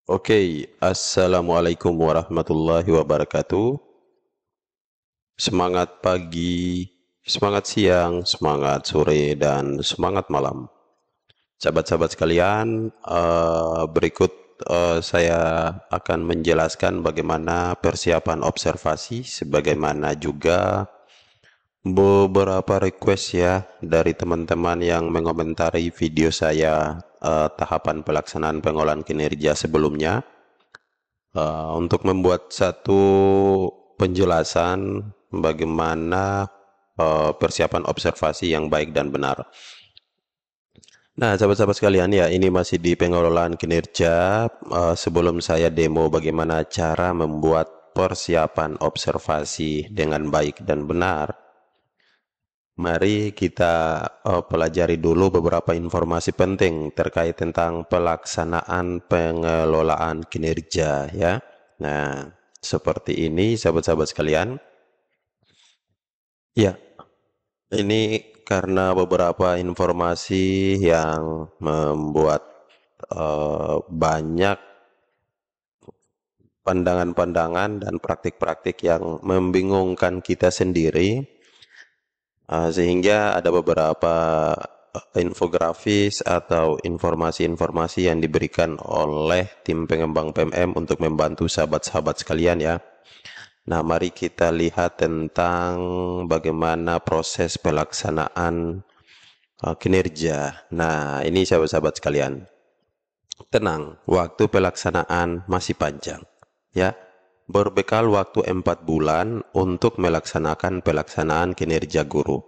Oke, Assalamualaikum warahmatullahi wabarakatuh. Semangat pagi, semangat siang, semangat sore, dan semangat malam. Sahabat-sahabat sekalian, berikut saya akan menjelaskan bagaimana persiapan observasi, sebagaimana juga beberapa request ya dari teman-teman yang mengomentari video saya tahapan pelaksanaan pengolahan kinerja sebelumnya. Untuk membuat satu penjelasan bagaimana persiapan observasi yang baik dan benar. Nah, sahabat-sahabat sekalian, ya ini masih di pengelolaan kinerja. Sebelum saya demo bagaimana cara membuat persiapan observasi dengan baik dan benar, mari kita pelajari dulu beberapa informasi penting terkait tentang pelaksanaan pengelolaan kinerja ya. Nah, seperti ini sahabat-sahabat sekalian. Ya, ini karena beberapa informasi yang membuat banyak pandangan-pandangan dan praktik-praktik yang membingungkan kita sendiri. Sehingga ada beberapa infografis atau informasi-informasi yang diberikan oleh tim pengembang PMM untuk membantu sahabat-sahabat sekalian ya. Nah, mari kita lihat tentang bagaimana proses pelaksanaan kinerja. Nah, ini sahabat-sahabat sekalian. Tenang, waktu pelaksanaan masih panjang ya. Berbekal waktu 4 bulan untuk melaksanakan pelaksanaan kinerja guru.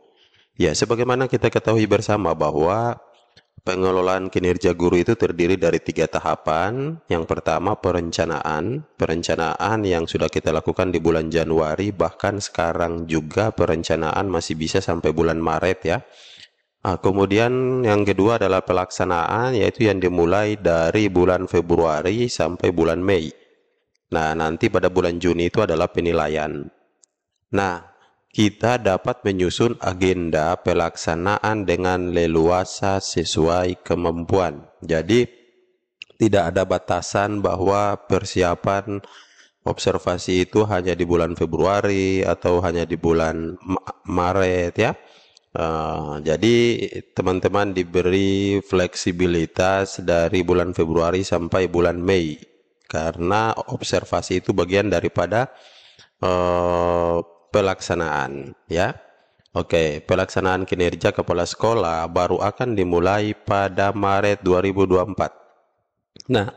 Ya, sebagaimana kita ketahui bersama bahwa pengelolaan kinerja guru itu terdiri dari 3 tahapan. Yang pertama perencanaan yang sudah kita lakukan di bulan Januari, bahkan sekarang juga perencanaan masih bisa sampai bulan Maret ya. Kemudian yang kedua adalah pelaksanaan, yaitu yang dimulai dari bulan Februari sampai bulan Mei. Nah, nanti pada bulan Juni itu adalah penilaian. Nah, kita dapat menyusun agenda pelaksanaan dengan leluasa sesuai kemampuan. Jadi, tidak ada batasan bahwa persiapan observasi itu hanya di bulan Februari atau hanya di bulan Maret ya. Jadi teman-teman diberi fleksibilitas dari bulan Februari sampai bulan Mei, karena observasi itu bagian daripada pelaksanaan ya. Oke, pelaksanaan kinerja kepala sekolah baru akan dimulai pada Maret 2024. Nah,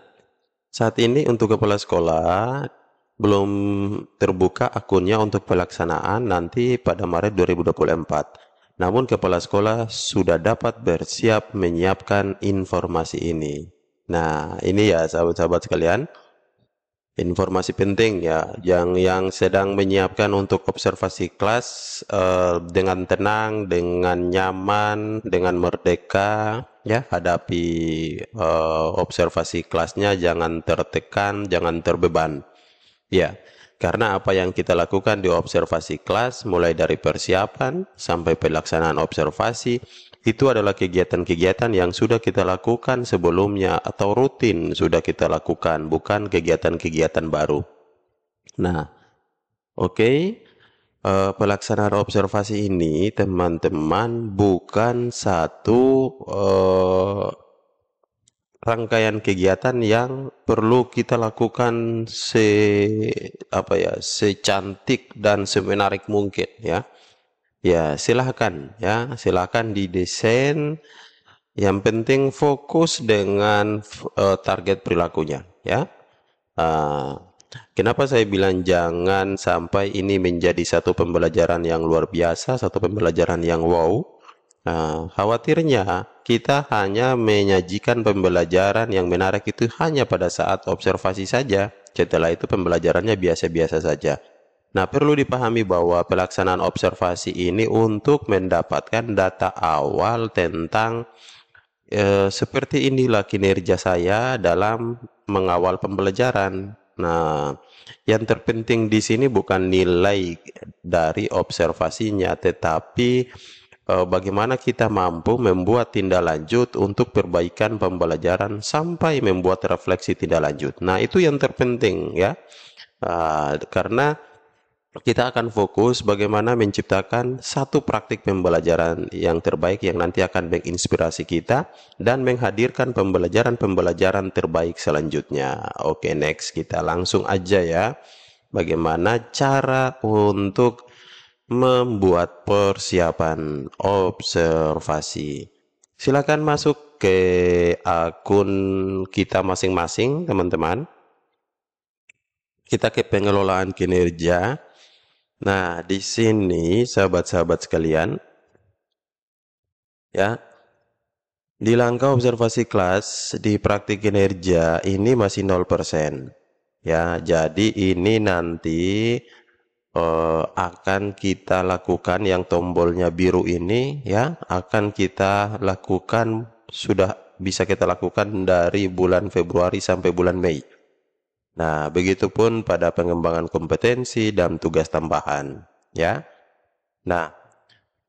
saat ini untuk kepala sekolah belum terbuka akunnya untuk pelaksanaan nanti pada Maret 2024. Namun kepala sekolah sudah dapat bersiap menyiapkan informasi ini. Nah, ini ya sahabat-sahabat sekalian, informasi penting ya, yang sedang menyiapkan untuk observasi kelas dengan tenang, dengan nyaman, dengan merdeka ya, hadapi observasi kelasnya, jangan tertekan, jangan terbeban. Ya, karena apa yang kita lakukan di observasi kelas, mulai dari persiapan sampai pelaksanaan observasi, itu adalah kegiatan-kegiatan yang sudah kita lakukan sebelumnya atau rutin sudah kita lakukan, bukan kegiatan-kegiatan baru. Nah, oke, pelaksanaan observasi ini, teman-teman, bukan satu rangkaian kegiatan yang perlu kita lakukan secantik dan semenarik mungkin ya. Ya, silahkan didesain. Yang penting fokus dengan target perilakunya ya. Kenapa saya bilang jangan sampai ini menjadi satu pembelajaran yang luar biasa, satu pembelajaran yang wow. Khawatirnya kita hanya menyajikan pembelajaran yang menarik itu hanya pada saat observasi saja. Setelah itu pembelajarannya biasa-biasa saja. Nah, perlu dipahami bahwa pelaksanaan observasi ini untuk mendapatkan data awal tentang seperti inilah kinerja saya dalam mengawal pembelajaran. Nah, yang terpenting di sini bukan nilai dari observasinya, tetapi bagaimana kita mampu membuat tindak lanjut untuk perbaikan pembelajaran sampai membuat refleksi tindak lanjut. Nah, itu yang terpenting ya. Karena kita akan fokus bagaimana menciptakan satu praktik pembelajaran yang terbaik yang nanti akan menginspirasi kita dan menghadirkan pembelajaran-pembelajaran terbaik selanjutnya. Oke, next kita langsung aja ya. Bagaimana cara untuk membuat persiapan observasi. Silakan masuk ke akun kita masing-masing, teman-teman. Kita ke pengelolaan kinerja. Nah, di sini sahabat-sahabat sekalian, ya, di langkah observasi kelas di praktik kinerja ini masih 0%. Ya, jadi ini nanti akan kita lakukan yang tombolnya biru ini ya, akan kita lakukan, sudah bisa kita lakukan dari bulan Februari sampai bulan Mei. Nah, begitupun pada pengembangan kompetensi dan tugas tambahan, ya. Nah,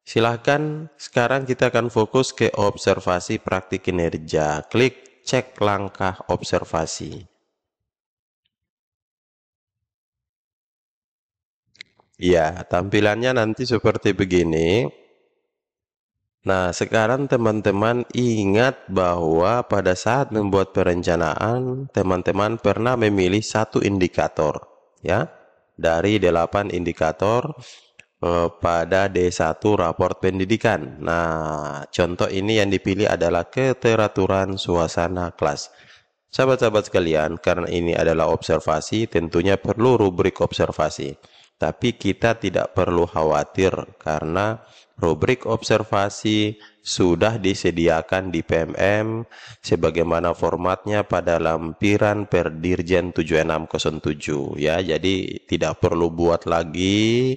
silahkan sekarang kita akan fokus ke observasi praktik kinerja. Klik cek langkah observasi. Ya, tampilannya nanti seperti begini. Nah, sekarang teman-teman ingat bahwa pada saat membuat perencanaan, teman-teman pernah memilih satu indikator, ya, dari 8 indikator pada D1 raport pendidikan. Nah, contoh ini yang dipilih adalah keteraturan suasana kelas. Sahabat-sahabat sekalian, karena ini adalah observasi, tentunya perlu rubrik observasi. Tapi kita tidak perlu khawatir karena rubrik observasi sudah disediakan di PMM sebagaimana formatnya pada lampiran Perdirjen 7607 ya. Jadi tidak perlu buat lagi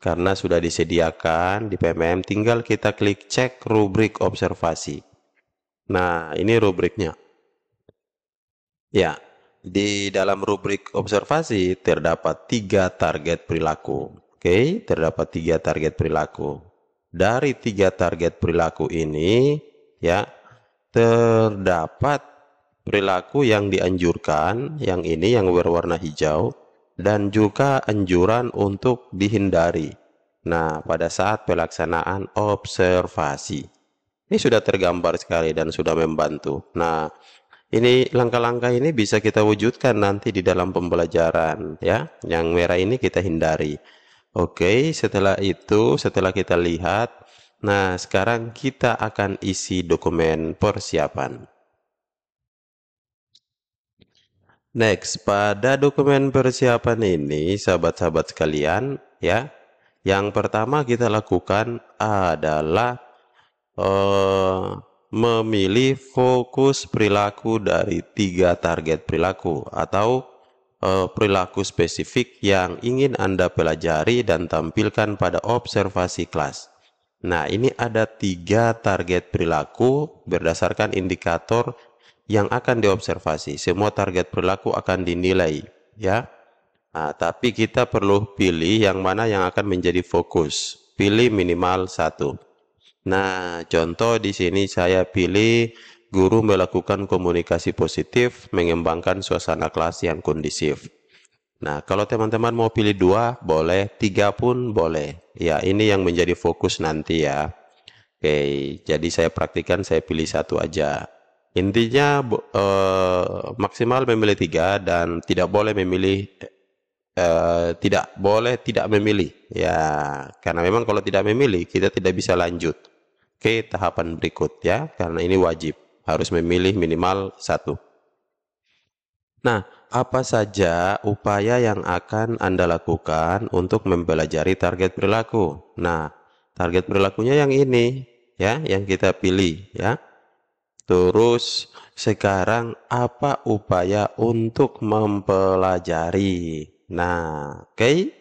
karena sudah disediakan di PMM, tinggal kita klik cek rubrik observasi. Nah, ini rubriknya. Ya, di dalam rubrik observasi terdapat 3 target perilaku. Oke, terdapat 3 target perilaku. Dari 3 target perilaku ini, ya, terdapat perilaku yang dianjurkan, yang ini yang berwarna hijau, dan juga anjuran untuk dihindari. Nah, pada saat pelaksanaan observasi. Ini sudah tergambar sekali dan sudah membantu. Nah, ini langkah-langkah ini bisa kita wujudkan nanti di dalam pembelajaran ya. Yang merah ini kita hindari. Oke, setelah itu, setelah kita lihat, nah sekarang kita akan isi dokumen persiapan. Next, pada dokumen persiapan ini, sahabat-sahabat sekalian, ya, yang pertama kita lakukan adalah memilih fokus perilaku dari 3 target perilaku atau perilaku spesifik yang ingin Anda pelajari dan tampilkan pada observasi kelas. Nah, ini ada 3 target perilaku berdasarkan indikator yang akan diobservasi. Semua target perilaku akan dinilai, ya. Nah, tapi kita perlu pilih yang mana yang akan menjadi fokus. Pilih minimal 1. Nah, contoh di sini saya pilih guru melakukan komunikasi positif, mengembangkan suasana kelas yang kondusif. Nah, kalau teman-teman mau pilih 2, boleh, 3 pun boleh. Ya, ini yang menjadi fokus nanti ya. Oke, jadi saya praktikan, saya pilih 1 aja. Intinya maksimal memilih 3 dan tidak boleh memilih tidak memilih ya, karena memang kalau tidak memilih kita tidak bisa lanjut ke tahapan berikut ya, karena ini wajib harus memilih minimal 1. Nah, apa saja upaya yang akan Anda lakukan untuk mempelajari target perilaku? Nah, target perilakunya yang ini ya, yang kita pilih ya. Terus sekarang apa upaya untuk mempelajari? Nah, oke.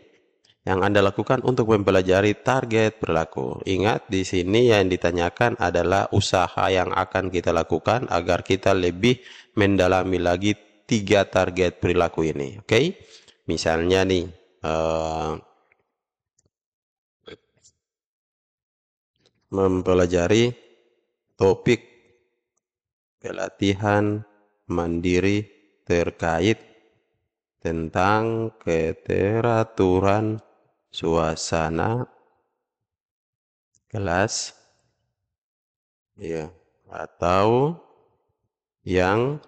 Yang Anda lakukan untuk mempelajari target perilaku. Ingat di sini yang ditanyakan adalah usaha yang akan kita lakukan agar kita lebih mendalami lagi 3 target perilaku ini. Oke. Misalnya nih mempelajari topik pelatihan mandiri terkait tentang keteraturan suasana kelas, ya, atau yang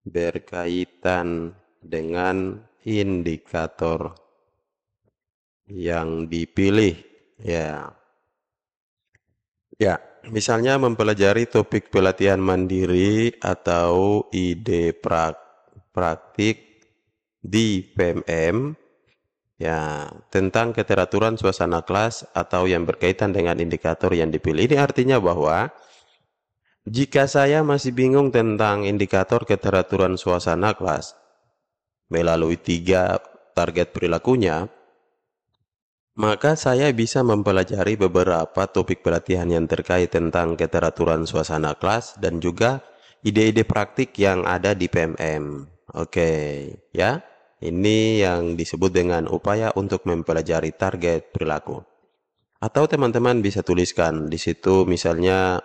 berkaitan dengan indikator yang dipilih, ya. Ya, misalnya mempelajari topik pelatihan mandiri atau ide praktik di PMM, ya, tentang keteraturan suasana kelas atau yang berkaitan dengan indikator yang dipilih. Ini artinya bahwa jika saya masih bingung tentang indikator keteraturan suasana kelas melalui 3 target perilakunya, maka saya bisa mempelajari beberapa topik pelatihan yang terkait tentang keteraturan suasana kelas dan juga ide-ide praktik yang ada di PMM. Oke, ya. Ini yang disebut dengan upaya untuk mempelajari target perilaku. Atau teman-teman bisa tuliskan di situ misalnya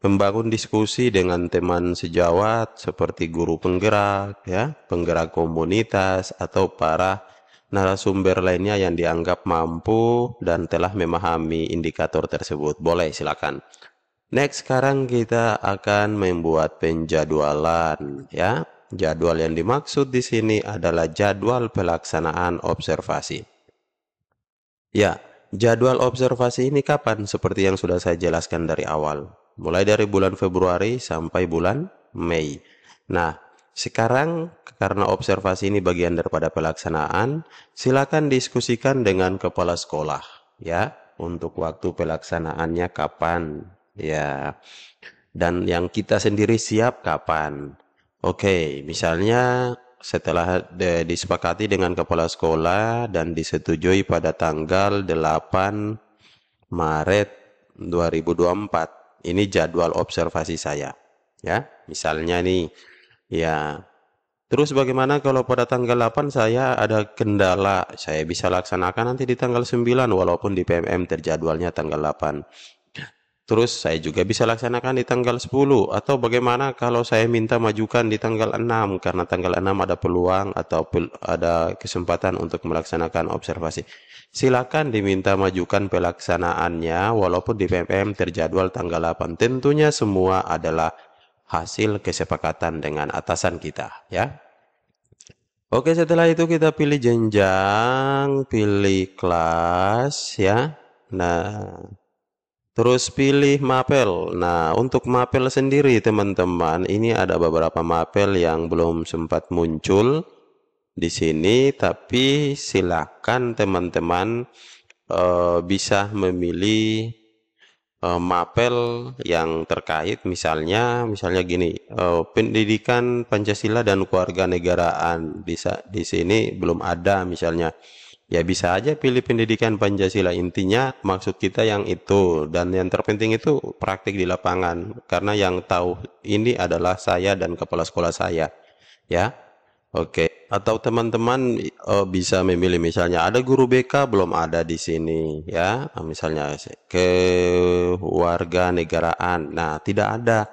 membangun diskusi dengan teman sejawat seperti guru penggerak, ya, penggerak komunitas atau para narasumber lainnya yang dianggap mampu dan telah memahami indikator tersebut. Boleh, silakan. Next, sekarang kita akan membuat penjadwalan, ya. Jadwal yang dimaksud di sini adalah jadwal pelaksanaan observasi. Ya, jadwal observasi ini kapan? Seperti yang sudah saya jelaskan dari awal. Mulai dari bulan Februari sampai bulan Mei. Nah, sekarang karena observasi ini bagian daripada pelaksanaan, silakan diskusikan dengan kepala sekolah, ya, untuk waktu pelaksanaannya kapan, ya, dan yang kita sendiri siap kapan. Oke, misalnya setelah disepakati dengan kepala sekolah dan disetujui pada tanggal 8 Maret 2024. Ini jadwal observasi saya, ya. Misalnya nih, ya. Terus bagaimana kalau pada tanggal 8 saya ada kendala? Saya bisa laksanakan nanti di tanggal 9 walaupun di PMM terjadwalnya tanggal 8. Terus saya juga bisa laksanakan di tanggal 10 atau bagaimana kalau saya minta majukan di tanggal 6 karena tanggal 6 ada peluang atau ada kesempatan untuk melaksanakan observasi. Silakan diminta majukan pelaksanaannya walaupun di PMM terjadwal tanggal 8. Tentunya semua adalah hasil kesepakatan dengan atasan kita, ya. Oke, setelah itu kita pilih jenjang, pilih kelas, ya. Nah, terus pilih mapel. Nah, untuk mapel sendiri teman-teman, ini ada beberapa mapel yang belum sempat muncul di sini, tapi silakan teman-teman bisa memilih mapel yang terkait misalnya gini, pendidikan Pancasila dan kewarganegaraan di sini belum ada misalnya. Ya bisa aja pilih pendidikan Pancasila, intinya maksud kita yang itu dan yang terpenting itu praktik di lapangan karena yang tahu ini adalah saya dan kepala sekolah saya, ya. Oke, atau teman-teman bisa memilih misalnya ada guru BK belum ada di sini, ya. Misalnya kewarganegaraan. Nah, tidak ada.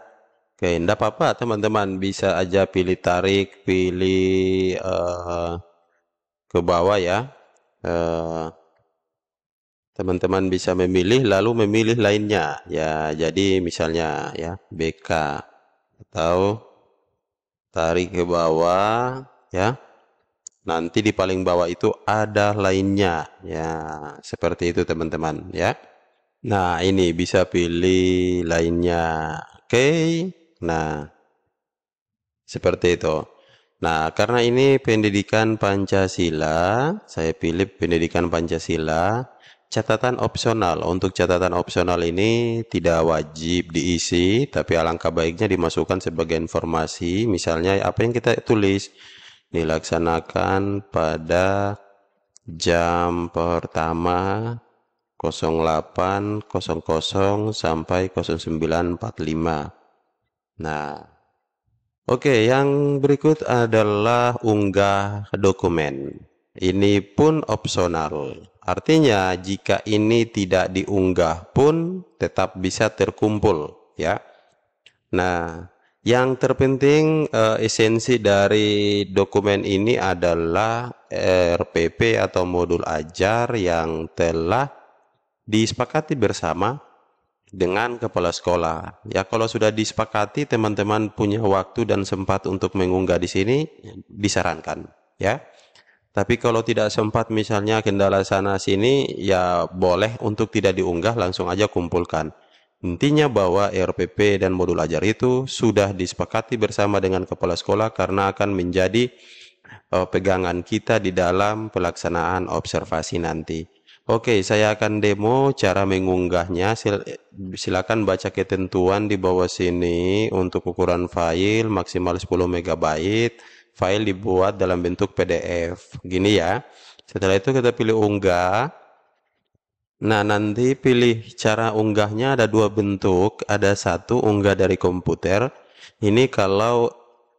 Oke, enggak apa-apa teman-teman bisa aja pilih tarik, pilih ke bawah ya. Teman-teman bisa memilih lalu memilih lainnya ya, jadi misalnya ya BK atau tarik ke bawah ya, nanti di paling bawah itu ada lainnya ya, seperti itu teman-teman ya. Nah ini bisa pilih lainnya. Oke, nah seperti itu. Nah, karena ini pendidikan Pancasila, saya pilih pendidikan Pancasila. Catatan opsional. Untuk catatan opsional ini tidak wajib diisi, tapi alangkah baiknya dimasukkan sebagai informasi. Misalnya apa yang kita tulis dilaksanakan pada jam pertama 08.00 sampai 09.45. Nah, oke, yang berikut adalah unggah dokumen. Ini pun opsional. Artinya jika ini tidak diunggah pun tetap bisa terkumpul ya. Nah, yang terpenting esensi dari dokumen ini adalah RPP atau modul ajar yang telah disepakati bersama dengan kepala sekolah. Ya, kalau sudah disepakati, teman-teman punya waktu dan sempat untuk mengunggah di sini, disarankan ya. Tapi kalau tidak sempat misalnya kendala sana sini, ya boleh untuk tidak diunggah, langsung aja kumpulkan. Intinya bahwa RPP dan modul ajar itu sudah disepakati bersama dengan kepala sekolah karena akan menjadi pegangan kita di dalam pelaksanaan observasi nanti. Oke, saya akan demo cara mengunggahnya. Silakan baca ketentuan di bawah sini untuk ukuran file maksimal 10 MB. File dibuat dalam bentuk PDF. Gini ya. Setelah itu kita pilih unggah. Nah, nanti pilih cara unggahnya ada dua bentuk. Ada satu unggah dari komputer. Ini kalau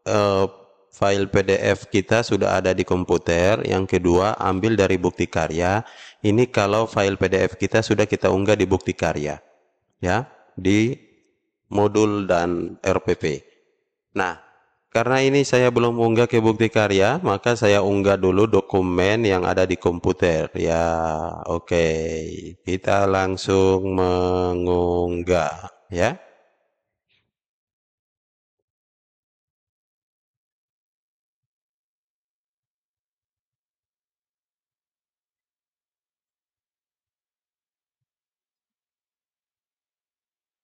eh, file PDF kita sudah ada di komputer. Yang kedua, ambil dari bukti karya. Ini kalau file PDF kita sudah kita unggah di bukti karya. Ya, di modul dan RPP. Nah, karena ini saya belum unggah ke bukti karya, maka saya unggah dulu dokumen yang ada di komputer. Ya, oke. Kita langsung mengunggah, ya.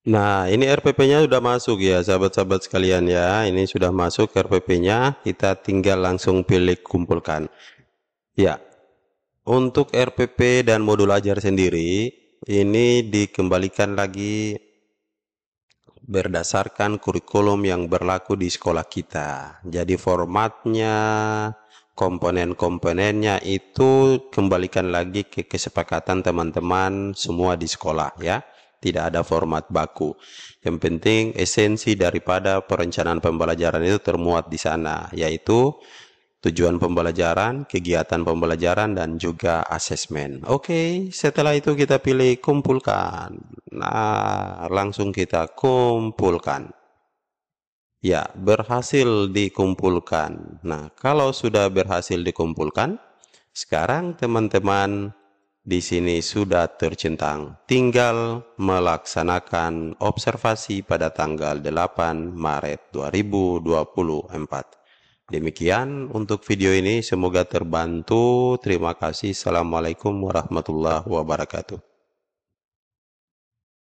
Nah, ini RPP-nya sudah masuk ya, sahabat-sahabat sekalian ya. Ini sudah masuk RPP-nya, kita tinggal langsung pilih kumpulkan. Ya, untuk RPP dan modul ajar sendiri, ini dikembalikan lagi berdasarkan kurikulum yang berlaku di sekolah kita. Jadi formatnya, komponen-komponennya itu kembalikan lagi ke kesepakatan teman-teman semua di sekolah ya. Tidak ada format baku. Yang penting esensi daripada perencanaan pembelajaran itu termuat di sana, yaitu tujuan pembelajaran, kegiatan pembelajaran, dan juga asesmen. Oke, setelah itu kita pilih kumpulkan. Nah, langsung kita kumpulkan. Ya, berhasil dikumpulkan. Nah, kalau sudah berhasil dikumpulkan, sekarang teman-teman di sini sudah tercentang. Tinggal melaksanakan observasi pada tanggal 8 Maret 2024. Demikian untuk video ini, semoga terbantu. Terima kasih. Assalamualaikum warahmatullahi wabarakatuh.